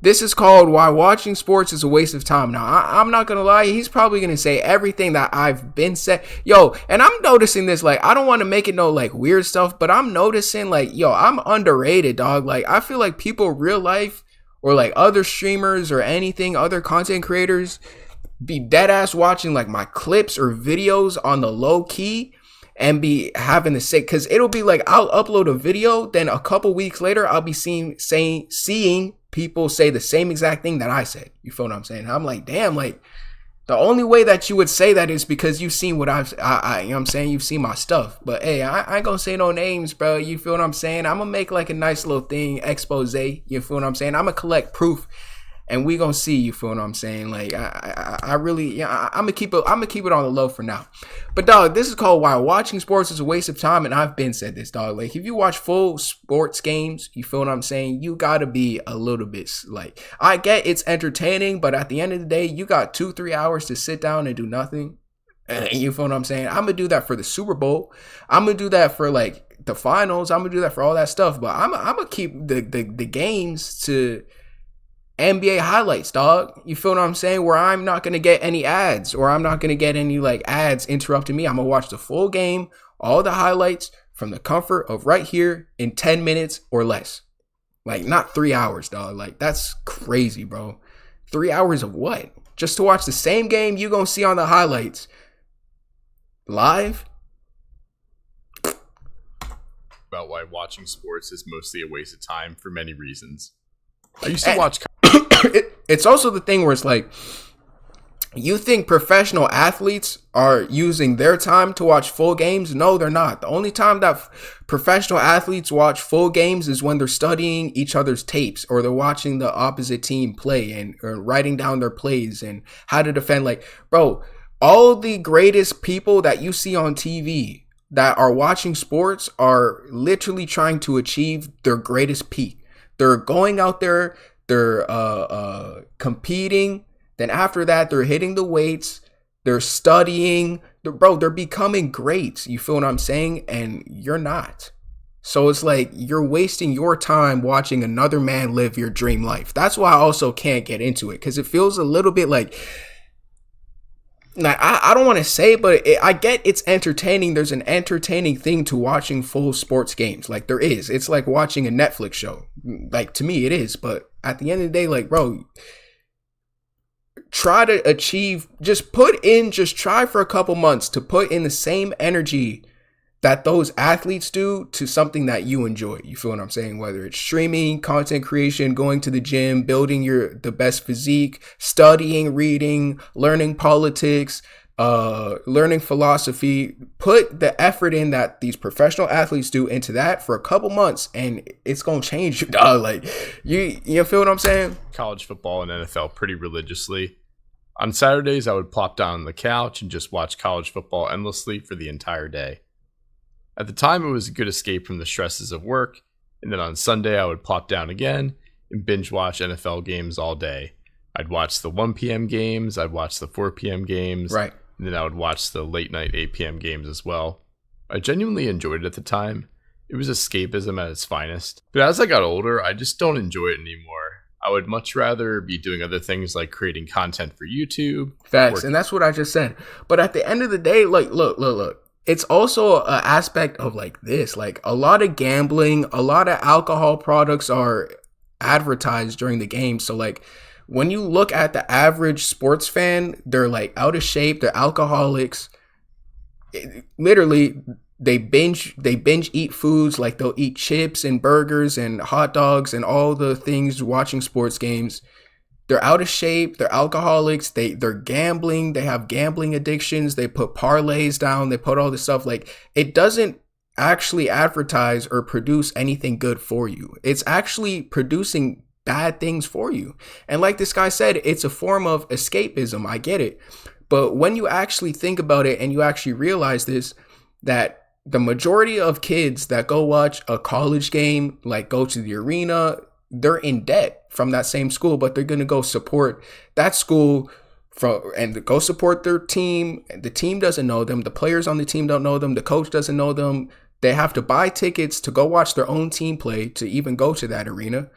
This is called Why Watching Sports is a Waste of Time. Now, I'm not going to lie. He's probably going to say everything that I've been said. Yo, and I'm noticing this. Like, I don't want to make it no, like, weird stuff, but I'm noticing, like, yo, I'm underrated, dog. Like, I feel like people real life or, like, other streamers or anything, other content creators be dead ass watching, like, my clips or videos on the low key and be having to say, because it'll be like, I'll upload a video, then a couple weeks later, I'll be seeing people say the same exact thing that I said. You feel what I'm saying? I'm like, damn, like, the only way that you would say that is because you've seen what you know what I'm saying? You've seen my stuff. But hey, I ain't gonna say no names, bro. You feel what I'm saying? I'm gonna make like a nice little thing, expose. You feel what I'm saying? I'm gonna collect proof. And we gonna see, you feel what I'm saying? Like I really, yeah, I'm gonna keep it on the low for now. But dog, this is called Why Watching Sports is a Waste of Time, and I've been said this, dog. Like if you watch full sports games, you feel what I'm saying? You gotta be a little bit like, I get it's entertaining, but at the end of the day, you got 2-3 hours to sit down and do nothing. And you feel what I'm saying? I'm gonna do that for the Super Bowl. I'm gonna do that for like the finals. I'm gonna do that for all that stuff. But I'm gonna keep the games to NBA highlights, dog. You feel what I'm saying? Where I'm not going to get any ads, or I'm not going to get any like ads interrupting me. I'm going to watch the full game, all the highlights from the comfort of right here in 10 minutes or less. Like not 3 hours, dog. Like that's crazy, bro. 3 hours of what? Just to watch the same game you going to see on the highlights live? About why watching sports is mostly a waste of time for many reasons. I used to watch. It's also the thing where it's like, you think professional athletes are using their time to watch full games? No, they're not. The only time that professional athletes watch full games is when they're studying each other's tapes, or they're watching the opposite team play and or writing down their plays and how to defend. Like, bro, all the greatest people that you see on TV that are watching sports are literally trying to achieve their greatest peak. They're going out there, they're competing. Then after that, they're hitting the weights. They're studying. They're becoming greats. You feel what I'm saying? And you're not. So it's like you're wasting your time watching another man live your dream life. That's why I also can't get into it, because it feels a little bit like, I don't want to say, but I get it's entertaining. There's an entertaining thing to watching full sports games. Like there is. It's like watching a Netflix show. Like to me, it is. But at the end of the day, like, bro, try to achieve, just try for a couple months to put in the same energy that those athletes do to something that you enjoy. You feel what I'm saying? Whether it's streaming, content creation, going to the gym, building the best physique, studying, reading, learning politics, learning philosophy. Put the effort in that these professional athletes do into that for a couple months, and it's gonna change you, dog. Like you feel what I'm saying? College football and NFL pretty religiously. On Saturdays, I would plop down on the couch and just watch college football endlessly for the entire day. At the time, it was a good escape from the stresses of work, and then on Sunday, I would plop down again and binge watch NFL games all day. I'd watch the 1 p.m. games, I'd watch the 4 p.m. games, right, and then I would watch the late night 8 p.m. games as well. I genuinely enjoyed it at the time. It was escapism at its finest. But as I got older, I just don't enjoy it anymore. I would much rather be doing other things like creating content for YouTube. Facts, and that's what I just said. But at the end of the day, like, look. It's also an aspect of like this, like a lot of gambling, a lot of alcohol products are advertised during the game. So like when you look at the average sports fan, they're like out of shape, they're alcoholics. Literally, they binge eat foods, like they'll eat chips and burgers and hot dogs and all the things watching sports games. They're out of shape. They're alcoholics. They're gambling. They have gambling addictions. They put parlays down. They put all this stuff. Like, it doesn't actually advertise or produce anything good for you. It's actually producing bad things for you. And like this guy said, it's a form of escapism. I get it. But when you actually think about it and you actually realize this, that the majority of kids that go watch a college game, like go to the arena, they're in debt from that same school, but they're going to go support that school and go support their team. The team doesn't know them. The players on the team don't know them. The coach doesn't know them. They have to buy tickets to go watch their own team play to even go to that arena.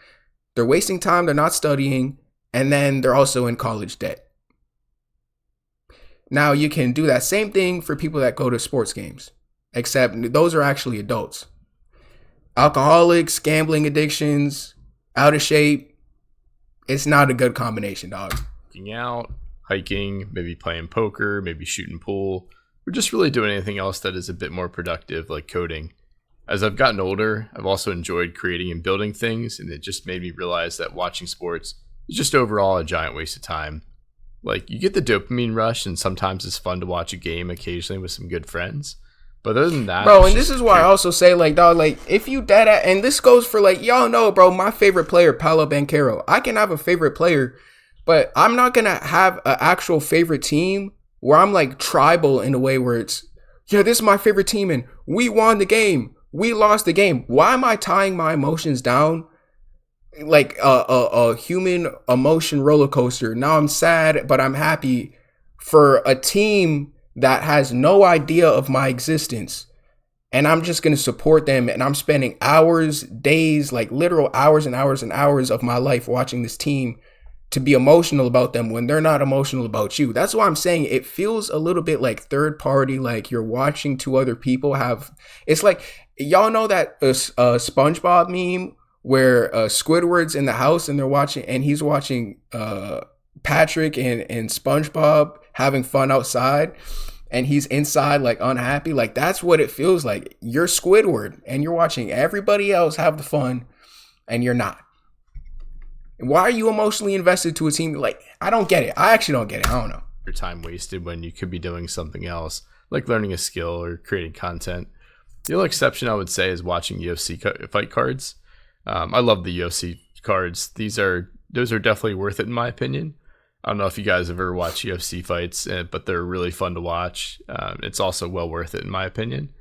They're wasting time. They're not studying. And then they're also in college debt. Now you can do that same thing for people that go to sports games, except those are actually adults. Alcoholics, gambling addictions, out of shape. It's not a good combination, dog. Working out, hiking, maybe playing poker, maybe shooting pool, or just really doing anything else that is a bit more productive, like coding. As I've gotten older, I've also enjoyed creating and building things, and it just made me realize that watching sports is just overall a giant waste of time. Like, you get the dopamine rush, and sometimes it's fun to watch a game occasionally with some good friends. But other than that, bro, and this is why I also say, like, dog, like, if you dead at, and this goes for, like, y'all know, bro, my favorite player, Paolo Banchero. I can have a favorite player, but I'm not gonna have an actual favorite team where I'm, like, tribal in a way where it's, yeah, this is my favorite team, and we won the game. We lost the game. Why am I tying my emotions down like a human emotion roller coaster? Now I'm sad, but I'm happy for a team that has no idea of my existence. And I'm just going to support them. And I'm spending hours, days, like literal hours and hours and hours of my life watching this team to be emotional about them when they're not emotional about you. That's why I'm saying it feels a little bit like third party, like you're watching two other people have. It's like, y'all know that SpongeBob meme where Squidward's in the house and they're watching, and he's watching Patrick and SpongeBob having fun outside, and he's inside like unhappy. Like, that's what it feels like. You're Squidward and you're watching everybody else have the fun and you're not. Why are you emotionally invested to a team? Like, I don't get it. I actually don't get it. I don't know. Your time wasted when you could be doing something else, like learning a skill or creating content. The only exception I would say is watching UFC fight cards. I love the UFC cards. Those are definitely worth it in my opinion. I don't know if you guys ever watch UFC fights, but they're really fun to watch. It's also well worth it in my opinion.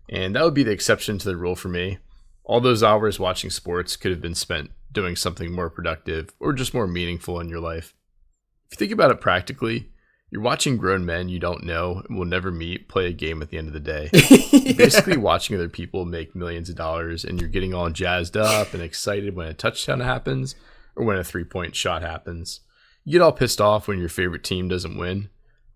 And that would be the exception to the rule for me. All those hours watching sports could have been spent doing something more productive or just more meaningful in your life. If you think about it practically, you're watching grown men you don't know and will never meet play a game at the end of the day. You're basically watching other people make millions of dollars, and you're getting all jazzed up and excited when a touchdown happens or when a 3-point shot happens. You get all pissed off when your favorite team doesn't win.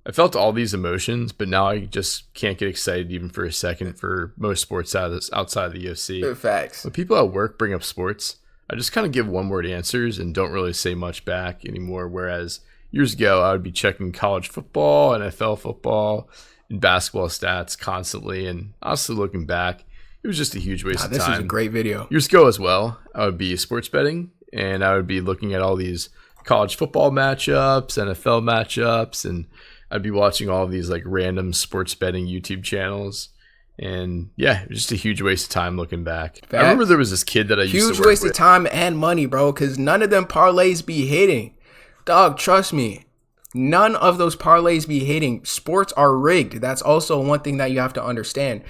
I felt all these emotions, but now I just can't get excited even for a second for most sports outside of the UFC. Facts. When people at work bring up sports, I just kind of give one-word answers and don't really say much back anymore, whereas years ago, I would be checking college football, NFL football, and basketball stats constantly. And honestly, looking back, it was just a huge waste of time. This is a great video. Years ago as well, I would be sports betting, and I would be looking at all these college football matchups, NFL matchups, and I'd be watching all of these like random sports betting YouTube channels. And yeah, it was just a huge waste of time looking back. Facts. I remember there was this kid that I used to work with. Huge waste of time and money, bro, because none of them parlays be hitting. Dog, trust me, none of those parlays be hitting. Sports are rigged. That's also one thing that you have to understand.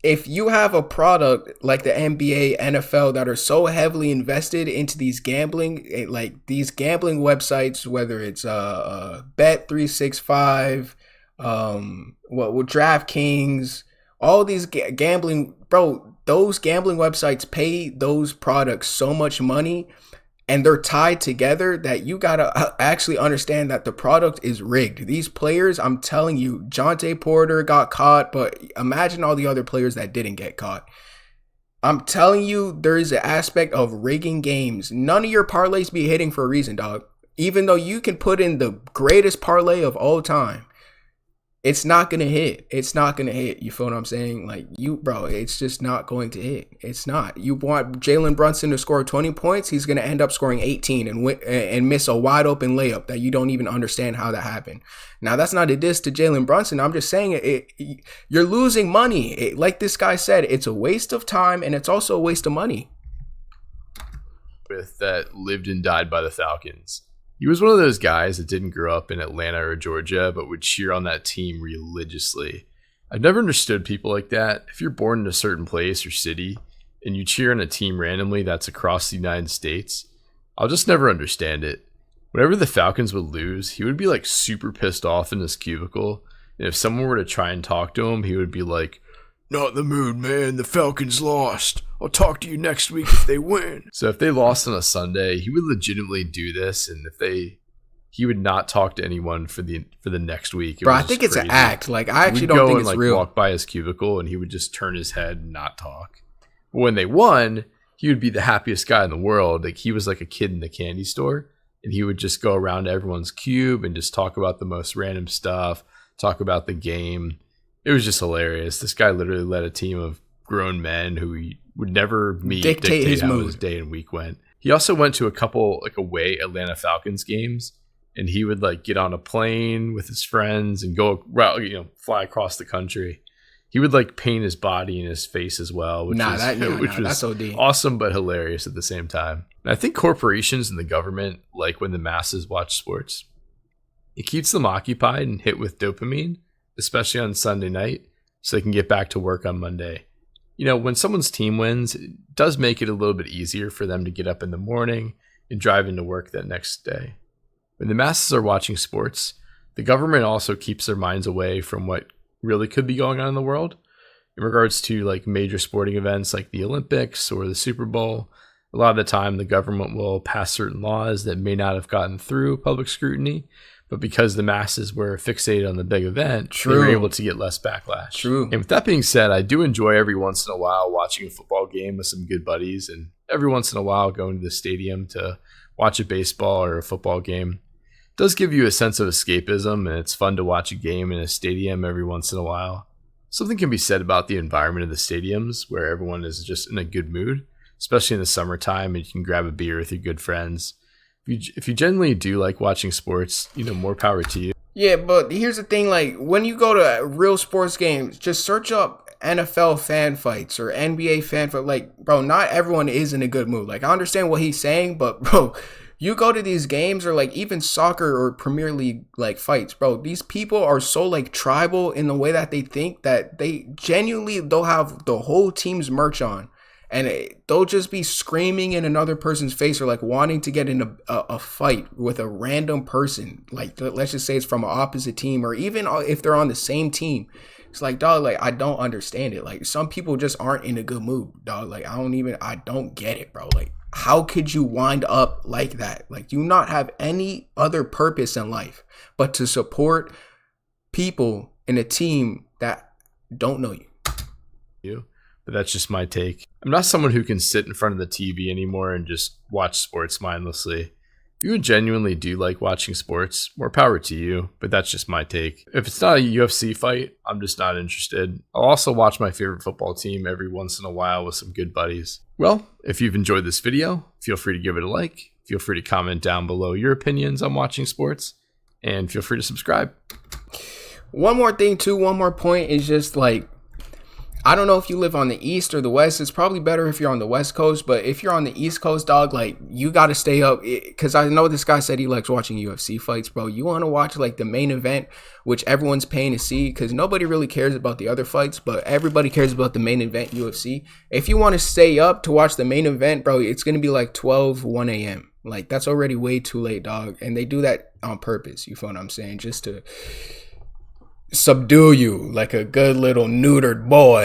If you have a product like the NBA, NFL that are so heavily invested into these gambling, like these gambling websites, whether it's Bet365, DraftKings, all these gambling, bro, those gambling websites pay those products so much money, and they're tied together that you gotta actually understand that the product is rigged. These players, I'm telling you, Jonte Porter got caught, but imagine all the other players that didn't get caught. I'm telling you, there is an aspect of rigging games. None of your parlays be hitting for a reason, dog. Even though you can put in the greatest parlay of all time, it's not going to hit. It's not going to hit. You feel what I'm saying? Like, bro, it's just not going to hit. It's not. You want Jalen Brunson to score 20 points, he's going to end up scoring 18 and miss a wide open layup that you don't even understand how that happened. Now, that's not a diss to Jalen Brunson. I'm just saying you're losing money. Like this guy said, it's a waste of time, and it's also a waste of money. With that lived and died by the Falcons. He was one of those guys that didn't grow up in Atlanta or Georgia, but would cheer on that team religiously. I've never understood people like that. If you're born in a certain place or city and you cheer on a team randomly that's across the United States, I'll just never understand it. Whenever the Falcons would lose, he would be like super pissed off in his cubicle. And if someone were to try and talk to him, he would be like, Not in the mood, man. The Falcons lost. I'll talk to you next week if they win. So if they lost on a Sunday, he would legitimately do this, and he would not talk to anyone for the next week. Bro, I think it's an act. Like, I actually don't think it's real. Walk by his cubicle, and he would just turn his head and not talk. But when they won, he would be the happiest guy in the world. Like, he was like a kid in the candy store, and he would just go around to everyone's cube and just talk about the most random stuff, talk about the game. It was just hilarious. This guy literally led a team of grown men who he would never meet, dictate how his day and week went. He also went to a couple like away Atlanta Falcons games, and he would like get on a plane with his friends and go, fly across the country. He would like paint his body and his face as well, which was that's OD. Awesome but hilarious at the same time. And I think corporations and the government like when the masses watch sports. It keeps them occupied and hit with dopamine, especially on Sunday night, so they can get back to work on Monday. You know, when someone's team wins, it does make it a little bit easier for them to get up in the morning and drive into work that next day. When the masses are watching sports, the government also keeps their minds away from what really could be going on in the world. In regards to like major sporting events like the Olympics or the Super Bowl, a lot of the time the government will pass certain laws that may not have gotten through public scrutiny, but because the masses were fixated on the big event, they were able to get less backlash. True. And with that being said, I do enjoy every once in a while watching a football game with some good buddies, and every once in a while going to the stadium to watch a baseball or a football game. It does give you a sense of escapism, and it's fun to watch a game in a stadium every once in a while. Something can be said about the environment of the stadiums where everyone is just in a good mood, especially in the summertime, and you can grab a beer with your good friends. If you generally do like watching sports, more power to you. Yeah, but here's the thing, like, when you go to real sports games, just search up NFL fan fights or NBA fan fight. Like, bro, not everyone is in a good mood. Like, I understand what he's saying, but, bro, you go to these games or, like, even soccer or Premier League, like, fights, bro, these people are so, like, tribal in the way that they think that they'll have the whole team's merch on. And they'll just be screaming in another person's face or like wanting to get in a fight with a random person. Like, let's just say it's from an opposite team, or even if they're on the same team. It's like, dog, like, I don't understand it. Like, some people just aren't in a good mood, dog. Like, I don't get it, bro. Like, how could you wind up like that? Like, you not have any other purpose in life but to support people in a team that don't know you. But that's just my take. I'm not someone who can sit in front of the TV anymore and just watch sports mindlessly. If you genuinely do like watching sports, more power to you, but that's just my take. If it's not a UFC fight, I'm just not interested. I'll also watch my favorite football team every once in a while with some good buddies. Well, if you've enjoyed this video, feel free to give it a like. Feel free to comment down below your opinions on watching sports, and feel free to subscribe. One more thing too, one more point is just like, I don't know if you live on the East or the West. It's probably better if you're on the West Coast. But if you're on the East Coast, dog, like, you got to stay up. Because I know this guy said he likes watching UFC fights, bro. You want to watch, like, the main event, which everyone's paying to see. Because nobody really cares about the other fights. But everybody cares about the main event, UFC. If you want to stay up to watch the main event, bro, it's going to be like 1 a.m. Like, that's already way too late, dog. And they do that on purpose. You feel what I'm saying? Just to subdue you like a good little neutered boy.